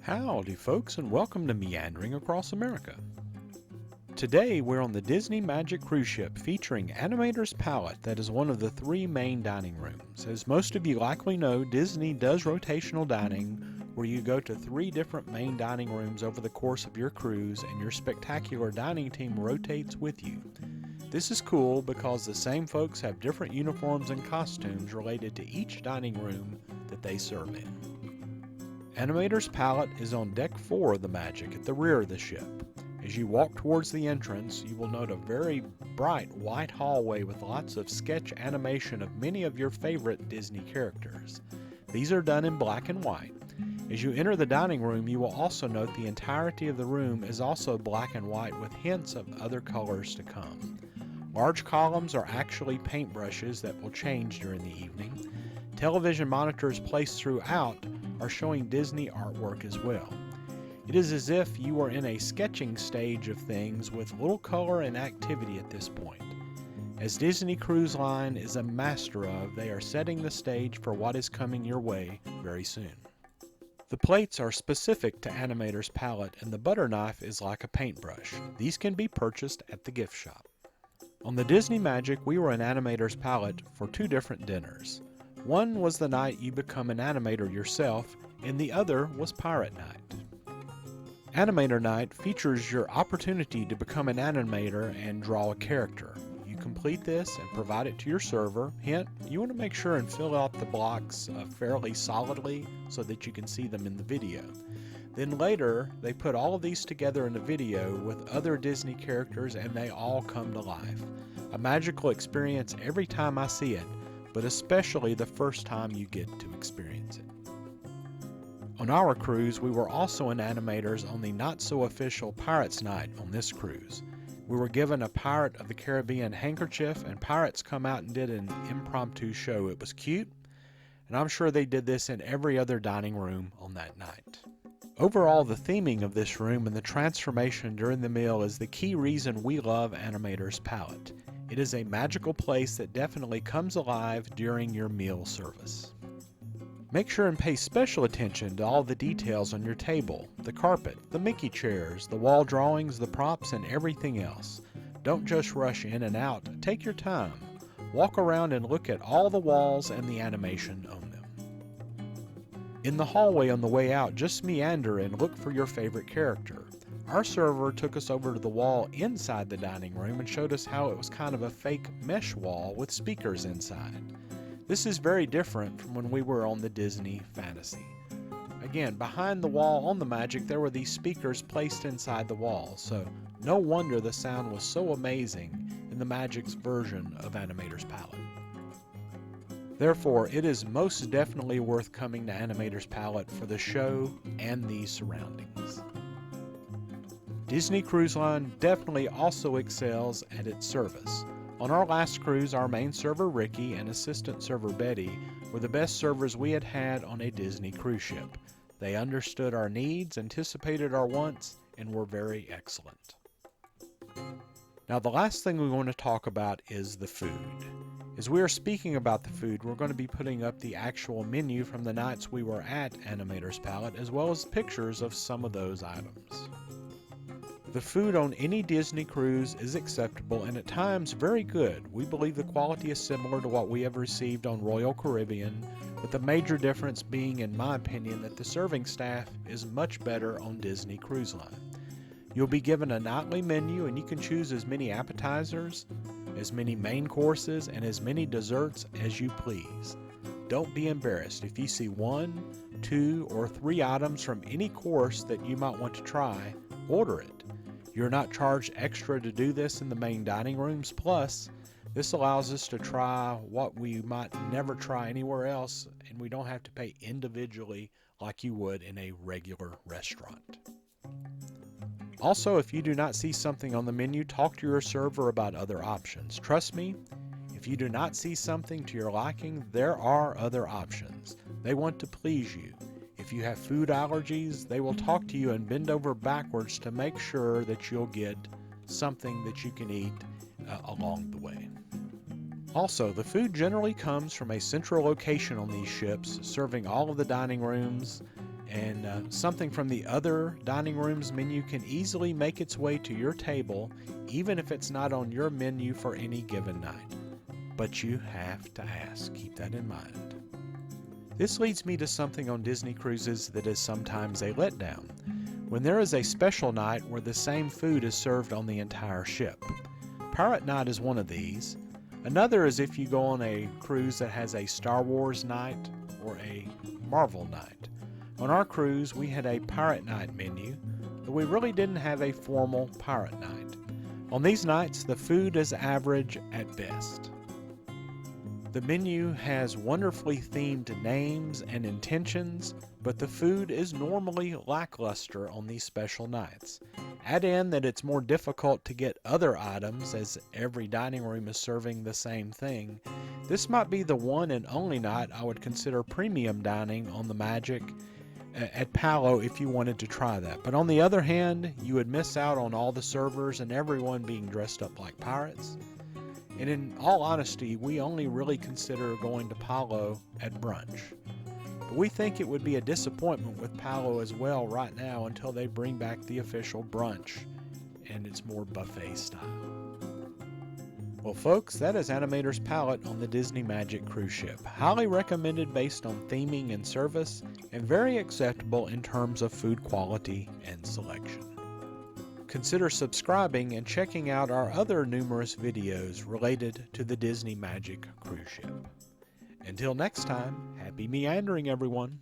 Howdy folks, and welcome to Meandering Across America. Today we're on the Disney Magic cruise ship featuring Animator's Palate that is one of the three main dining rooms. As most of you likely know, Disney does rotational dining where you go to three different main dining rooms over the course of your cruise and your spectacular dining team rotates with you. This is cool because the same folks have different uniforms and costumes related to each dining room that they serve in. Animator's Palate is on deck 4 of the Magic at the rear of the ship. As you walk towards the entrance, you will note a very bright white hallway with lots of sketch animation of many of your favorite Disney characters. These are done in black and white. As you enter the dining room, you will also note the entirety of the room is also black and white with hints of other colors to come. Large columns are actually paintbrushes that will change during the evening. Television monitors placed throughout are showing Disney artwork as well. It is as if you were in a sketching stage of things with little color and activity at this point. As Disney Cruise Line is a master of, they are setting the stage for what is coming your way very soon. The plates are specific to Animator's Palate and the butter knife is like a paintbrush. These can be purchased at the gift shop. On the Disney Magic, we were in Animator's Palate for two different dinners. One was the night you become an animator yourself, and the other was Pirate Night. Animator Night features your opportunity to become an animator and draw a character. You complete this and provide it to your server. Hint, you want to make sure and fill out the blocks fairly solidly so that you can see them in the video. Then later, they put all of these together in a video with other Disney characters and they all come to life. A magical experience every time I see it, but especially the first time you get to experience it. On our cruise, we were also in animators on the not-so-official Pirates Night on this cruise. We were given a Pirate of the Caribbean handkerchief and pirates come out and did an impromptu show. It was cute, and I'm sure they did this in every other dining room on that night. Overall, the theming of this room and the transformation during the meal is the key reason we love Animator's Palate. It is a magical place that definitely comes alive during your meal service. Make sure and pay special attention to all the details on your table, the carpet, the Mickey chairs, the wall drawings, the props, and everything else. Don't just rush in and out. Take your time. Walk around and look at all the walls and the animation on them. In the hallway on the way out, just meander and look for your favorite character. Our server took us over to the wall inside the dining room and showed us how it was kind of a fake mesh wall with speakers inside. This is very different from when we were on the Disney Fantasy. Again, behind the wall on the Magic there were these speakers placed inside the wall, so no wonder the sound was so amazing in the Magic's version of Animator's Palate. Therefore, it is most definitely worth coming to Animator's Palate for the show and the surroundings. Disney Cruise Line definitely also excels at its service. On our last cruise, our main server Ricky and assistant server Betty were the best servers we had had on a Disney cruise ship. They understood our needs, anticipated our wants, and were very excellent. Now the last thing we want to talk about is the food. As we are speaking about the food, we're going to be putting up the actual menu from the nights we were at Animator's Palate, as well as pictures of some of those items. The food on any Disney cruise is acceptable and at times very good. We believe the quality is similar to what we have received on Royal Caribbean, with the major difference being, in my opinion, that the serving staff is much better on Disney Cruise Line. You'll be given a nightly menu and you can choose as many appetizers, as many main courses, and as many desserts as you please. Don't be embarrassed if you see 1, 2, or 3 items from any course that you might want to try. Order it. You're not charged extra to do this in the main dining rooms. Plus, this allows us to try what we might never try anywhere else, and we don't have to pay individually like you would in a regular restaurant. Also, if you do not see something on the menu, talk to your server about other options. Trust me, if you do not see something to your liking, there are other options. They want to please you. If you have food allergies, they will talk to you and bend over backwards to make sure that you'll get something that you can eat along the way. Also, the food generally comes from a central location on these ships, serving all of the dining rooms, and something from the other dining rooms menu can easily make its way to your table, even if it's not on your menu for any given night. But you have to ask. Keep that in mind. This leads me to something on Disney cruises that is sometimes a letdown, when there is a special night where the same food is served on the entire ship. Pirate Night is one of these. Another is if you go on a cruise that has a Star Wars night or a Marvel night. On our cruise, we had a Pirate Night menu, but we really didn't have a formal Pirate Night. On these nights, the food is average at best. The menu has wonderfully themed names and intentions, but the food is normally lackluster on these special nights. Add in that it's more difficult to get other items as every dining room is serving the same thing. This might be the one and only night I would consider premium dining on the Magic at Palo if you wanted to try that. But on the other hand, you would miss out on all the servers and everyone being dressed up like pirates. And in all honesty, we only really consider going to Palo at brunch. But we think it would be a disappointment with Palo as well right now until they bring back the official brunch and it's more buffet style. Well folks, that is Animator's Palate on the Disney Magic cruise ship. Highly recommended based on theming and service, and very acceptable in terms of food quality and selection. Consider subscribing and checking out our other numerous videos related to the Disney Magic cruise ship. Until next time, happy meandering everyone!